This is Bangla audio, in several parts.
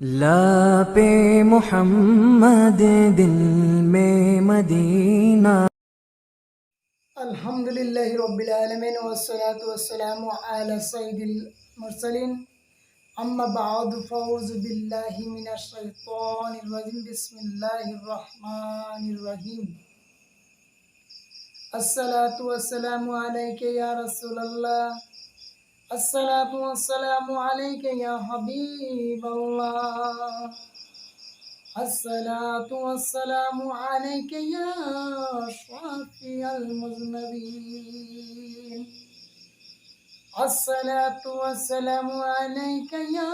ला पे मोहम्मद दिल में मदीना। अल्हम्दुलिल्लाहि रब्बिल आलमीन वस्सलातु वस्सलामु अला सय्यिदिल मुरसलीन अम्मा बअद फऊज़ु बिल्लाहि मिनश शैतानिर रजीम बिस्मिल्लाहिर रहमानिर रहीम अस्सलातु वस्सलामु अलैका या रसूलल्लाह अस्सलातु वस्सलामु अलैका या हबीबल्लाह अस्सलातु वस्सलामु अलैका या शाफिअल मुज़नबीन अस्सलातु वस्सलामु अलैका या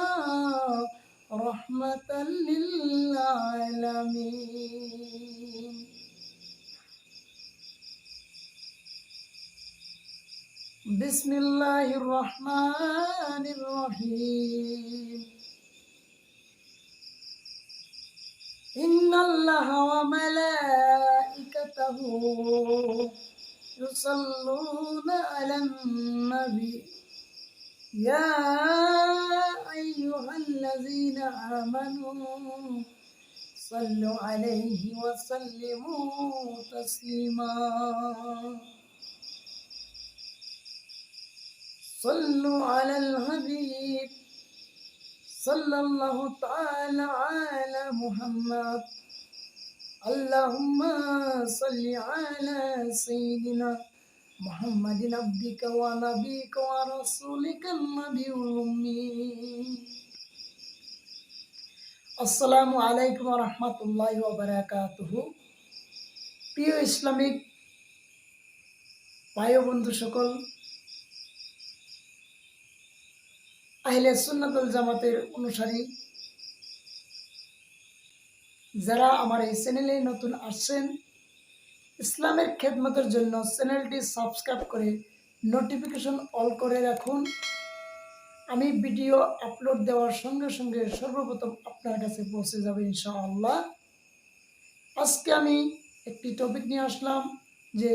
रहमतल लिल आलमीन। बिस्मिल्लाहिर रहमानिर रहीम इन्नल्लाहा व मलाइकतहु युसल्लूना अलन नबी या अय्युहल्लज़ीना आमनू सल्लु अलैहि व सल्लिमू तस्लीमा सल्लु अलल हबीब सल्लल्लाहु तआला अला मुहम्मद अल्लाहुम्मा सल्लि अला सय्यिदिना मुहम्मदिन अब्दिका व नबिय्यिका व रसूलिका नबियुल उम्मी। আসসালামু আলাইকুম ওয়া রাহমাতুল্লাহি ওয়া বারাকাতুহু। প্রিয় ইসলামিক ভাই ও বন্ধু সকল, আহলে সুন্নাত ওয়াল জামাতের অনুসারী যারা আমার এই চ্যানেলে নতুন আসছেন, ইসলামের খেদমতের জন্য চ্যানেলটি সাবস্ক্রাইব করে নোটিফিকেশন অল করে রাখুন। আমি ভিডিও আপলোড দেওয়ার সঙ্গে সঙ্গে সর্বপ্রথম আপনার কাছে পৌঁছে যাবে ইনশাআল্লাহ। আজকে আমি একটি টপিক নিয়ে আসলাম যে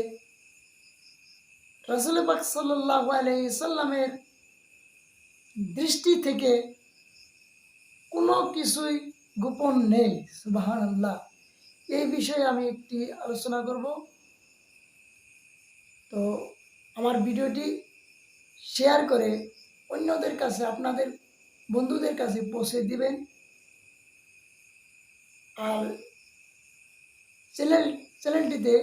রাসূল পাক সাল্লাল্লাহু আলাইহি সাল্লামের দৃষ্টি থেকে কোনো কিছুই গোপন নেই। সুবহানাল্লাহ। এই বিষয়ে আমি একটি আলোচনা করব। তো আমার ভিডিওটি শেয়ার করে অন্যদের কাছে, আপনাদের বন্ধুদের কাছে পৌঁছে দিবেন। আর চ্যানেলটিতে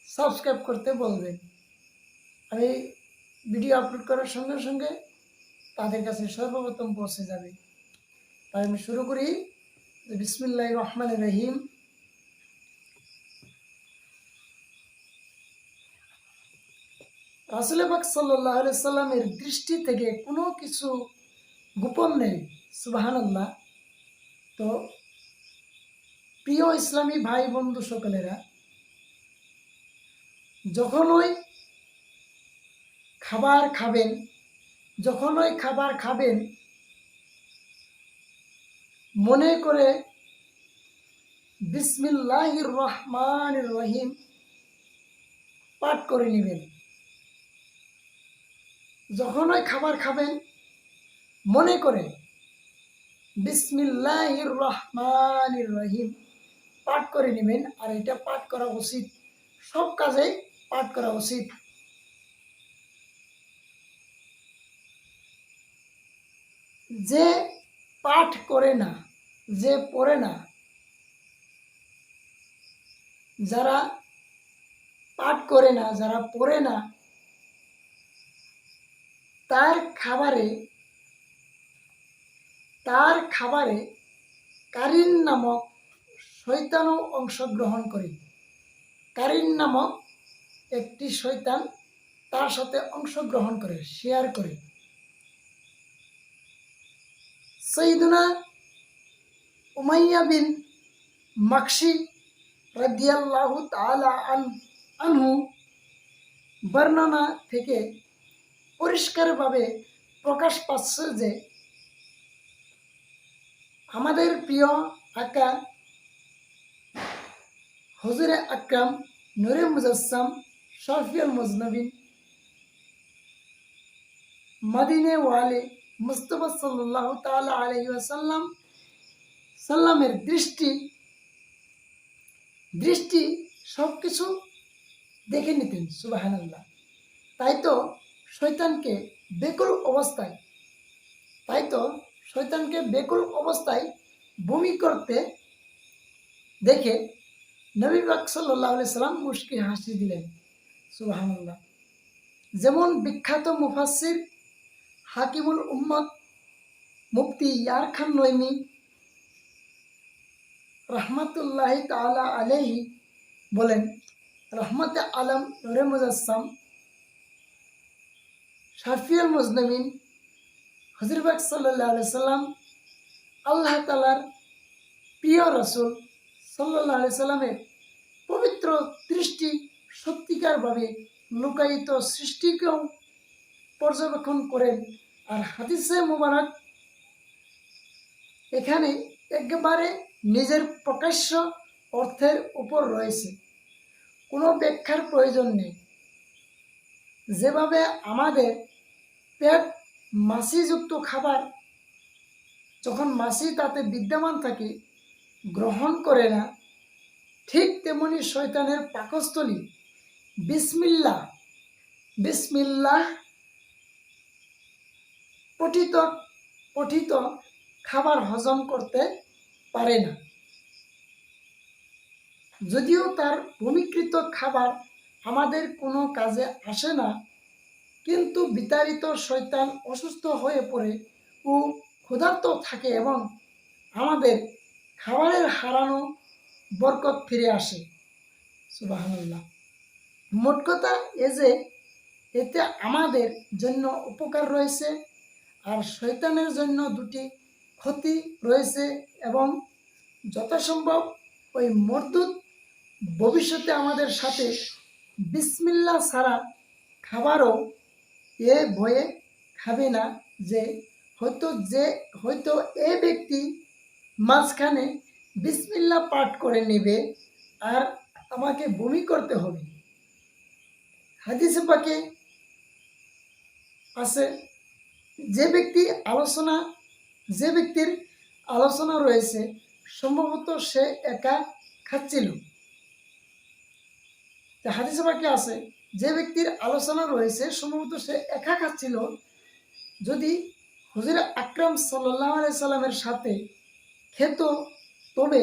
সাবস্ক্রাইব করতে বলবেন। আমি ভিডিও আপলোড করার সঙ্গে সঙ্গে তাদের কাছে সর্বপ্রথম পৌঁছে যাবে। তাই আমি শুরু করি। বিসমিল্লাহির রহমানির রহিম। রাসূল পাক সাল্লাল্লাহু আলাইহি সাল্লামের দৃষ্টি থেকে কোনো কিছু গোপন নেই। সুবহানাল্লাহ। তো প্রিয় ইসলামী ভাই বন্ধু সকলেরা, যখনই খাবার খাবেন মনে করে বিসমিল্লাহির রহমানির রহিম পাঠ করে নেবেন। যখনই খাবার খাবেন মনে করে বিসমিল্লাহির রহমানির রহিম পাঠ করে নেবেন। আর এটা পাঠ করা উচিত, সব কাজেই পাঠ করা উচিত। যে পাঠ করে না, যে পড়ে না, যারা পাঠ করে না, যারা পড়ে না, তার খাবারে কারিন নামক শয়তানও অংশগ্রহণ করে। কারিন নামক একটি শয়তান তার সাথে অংশগ্রহণ করে, শেয়ার করে। সাইয়্যিদুনা উমাইয়া বিন মাকশি রাদিয়াল্লাহু তাআলা আনহু বর্ণনা থেকে পরিষ্কারভাবে প্রকাশ পাচ্ছে যে আমাদের প্রিয় আকা হুজুরে আকরাম নূরে মুজাসসাম শাফিউল মুজনবিন মদিনে ওয়ালে মুস্তাফা সাল্লাল্লাহু তাআলা আলাইহি ওয়াসাল্লাম সাল্লামের দৃষ্টি দৃষ্টি সব কিছু দেখে নিতেন। সুবহানাল্লাহ। তাই তো শয়তানকে বেকুল অবস্থায় তাই তো শয়তানকে বেকুল অবস্থায় বমি করতে দেখে নবী পাক সাল্লাল্লাহু আলাইহি সাল্লাম মুস্কি হাসি দিলেন। সুবহানাল্লাহ। যেমন বিখ্যাত মুফাসসির হাকিমুল উম্মত মুফতি ইয়ার খান নইমি রহমাতুল্লাহি তাআলা আলাইহি বলেন, রহমতে আলম নূরে মুজাসসাম শাফিউল মুজনিমিন হুজুর পাক সাল্লাল্লাহু আলাইহি সাল্লাম আল্লাহ তাআলার প্রিয় রাসূল সাল্লাল্লাহু আলাইহি সাল্লামের পবিত্র দৃষ্টি সত্যিকারভাবে লুকায়িত সৃষ্টিকেও পর্যবেক্ষণ করেন। আর হাদিসে মুবারক এখানে একেবারে নিজের প্রকাশ্য অর্থের উপর রয়েছে, কোনো ব্যাখ্যার প্রয়োজন নেই। যেভাবে আমাদের পেট মাছিযুক্ত খাবার যখন মাছি তাতে বিদ্যমান থাকে গ্রহণ করে না, ঠিক তেমনি শয়তানের পাকস্থলী বিসমিল্লাহ বিসমিল্লাহ পঠিত পঠিত খাবার হজম করতে পারে না। যদিও তার ভূমিকৃত খাবার আমাদের কোনো কাজে আসে না, কিন্তু বিতাড়িত শয়তান অসুস্থ হয়ে পড়ে ও ক্ষুধার্ত থাকে এবং আমাদের খাবারের হারানো বরকত ফিরে আসে। সুবহানাল্লাহ। মোট কথা যে এতে আমাদের জন্য উপকার রয়েছে আর শয়তানের জন্য দুটি ক্ষতি রয়েছে, এবং যথাসম্ভব ওই মরদুদ ভবিষ্যতে আমাদের সাথে বিসমিল্লাহ ছাড়া খাবারও এ ভয়ে খাবে না যে হয়তো এ ব্যক্তি মাঝখানে বিসমিল্লাহ পাঠ করে নেবে আর আমাকে বমি করতে হবে। হাদিসে পাকে আছে, যে ব্যক্তির আলোচনা রয়েছে সম্ভবত সে একা খাচ্ছিল। হাদিসে পাকে আছে, যে ব্যক্তির আলোচনা রয়েছে সম্ভবত সে একা খাচ্ছিল, যদি হুজুর আকরাম সাল্লাল্লাহু আলাইহি সাল্লামের সাথে খেত তবে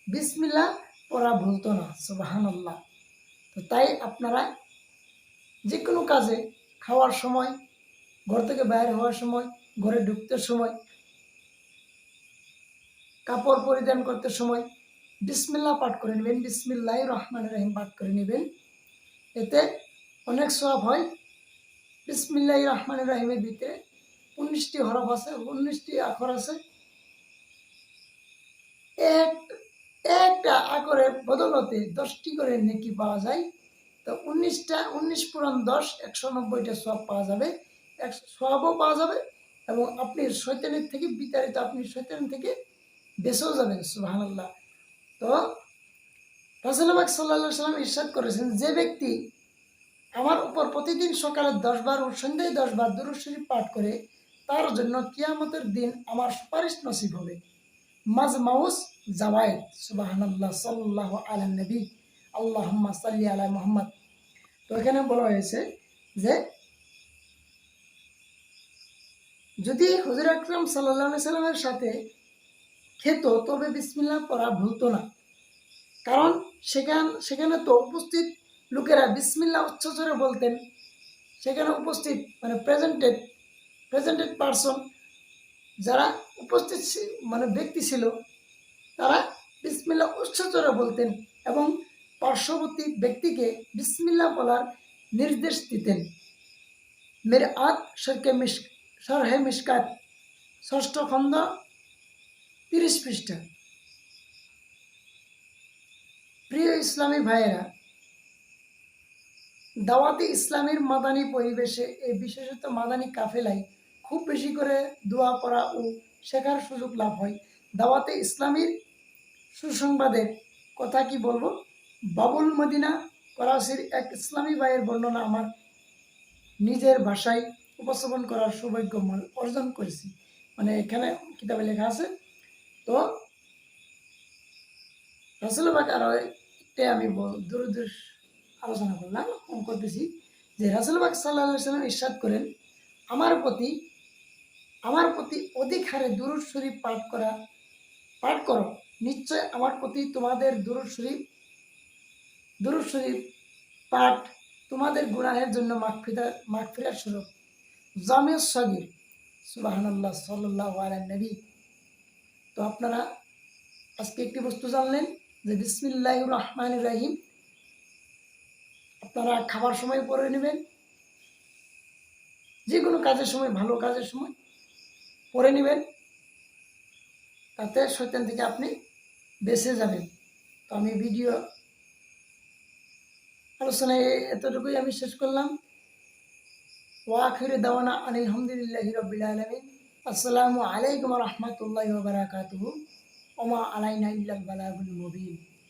বিসমিল্লাহ পড়া ভুলতো না। সুবহানাল্লাহ। তো তাই আপনারা যে কোনো কাজে খাওয়ার সময়, ঘর থেকে বাইরে হওয়ার সময়, ঘরে ঢুকতে সময়, কাপড় পরিধান করতে সময় বিসমিল্লাহ পাঠ করে নেবেন, বিসমিল্লাহির রহমানির রহিম পাঠ করে নেবেন। এতে অনেক সওয়াব হয়। বিসমিল্লাহির রহমানির রহিমের ভিতরে 19টি হরফ আছে, 19টি আখর আছে। একটা আখরের বদলতে 10টি করে নেকি পাওয়া যায়। তো 19 পূরণ 10 190টা সওয়াব পাওয়া যাবে, সওয়াবও পাওয়া যাবে এবং আপনি শয়তানের থেকে বিতাড়িত, আপনি শয়তান থেকে বেঁচেও যাবেন। সুবহানাল্লাহ। তো রাসূল পাক সাল্লাল্লাহু আলাইহি সাল্লাম ইরশাদ করেছেন, যে ব্যক্তি আমার উপর প্রতিদিন সকালে 10 বার ও সন্ধ্যায় 10 বার দুরূদ শরীফ পাঠ করে তার জন্য কিয়ামতের দিন আমার সুপারিশ নসিব হবে। মাজমাউস জাওয়ায়েদ। সুবহানাল্লাহ। সাল্লাল্লাহু আলা নবী আল্লাহুম্মা সাল্লি আলা মুহাম্মদ। তো এখানে বলা হয়েছে যে যদি হুজুর আকরাম সাল্লাল্লাহু আলাইহি সাল্লামের সাথে খেত তবে বিসমিল্লাহ পড়া ভুলতো না, কারণ সেখানে তো উপস্থিত লোকেরা বিসমিল্লাহ উচ্চস্বরে বলতেন। সেখানে উপস্থিত মানে প্রেজেন্টেড পারসন যারা উপস্থিত ব্যক্তি ছিল তারা বিসমিল্লাহ উচ্চস্বরে বলতেন এবং পার্শ্ববর্তী ব্যক্তিকে বিসমিল্লাহ বলার নির্দেশ দিতেন। মিরআত শরহে মিশকাত 6ষ্ঠ খণ্ড 30 পৃষ্ঠা। প্রিয় ইসলামী ভাইয়েরা, দাওয়াতে ইসলামের মাদানী পরিবেশে এই বিশেষত মাদানী কাফেলায় খুব বেশি করে দোয়া করা ও শেখার সুযোগ লাভ হয়। দাওয়াতে ইসলামীর সুসংবাদের কথা কি বলবো, বাবুল মদিনা করাচির এক ইসলামী ভাইয়ের বর্ণনা আমার নিজের ভাষায় উপস্থাপন করার সৌভাগ্য অর্জন করেছি। এখানে কিতাবে লেখা আছে। তো রাসূল পাক আরো একটা আমি দুরূদের আলোচনা করলাম করতেছি যে রাসূল পাক সাল্লাল্লাহু আলাইহি ওয়াসাল্লাম ইরশাদ করেন আমার প্রতি অধিক হারে দুরূদ শরীফ পাঠ করো নিশ্চয় আমার প্রতি তোমাদের দুরূদ শরীফ পাঠ তোমাদের গুনাহের জন্য মাগফিরাত স্বরূপ। জামিউস সাগীর সুবহানাল্লাহ সাল্লাল্লাহু আলা নবী। তো আপনারা আজকে একটি বস্তু জানলেন যে বিসমিল্লাহির রহমানির রহিম আপনারা খাবার সময় পড়ে নেবেন, যে কোনো কাজের সময়, ভালো কাজের সময় পড়ে নেবেন, তাতে শয়তান থেকে আপনি বেঁচে যাবেন। তো আমি ভিডিও আলোচনায় এতটুকুই আমি শেষ করলাম। ওয়া আখিরু দাওয়ানা আনিল হামদুলিল্লাহি রাব্বিল আলামিন। আসসালামু আলাইকুম ওয়া রাহমাতুল্লাহি ওয়া বারাকাতুহু। ওয়া মা আলাইনা ইল্লাল বালাগুল মুবিন।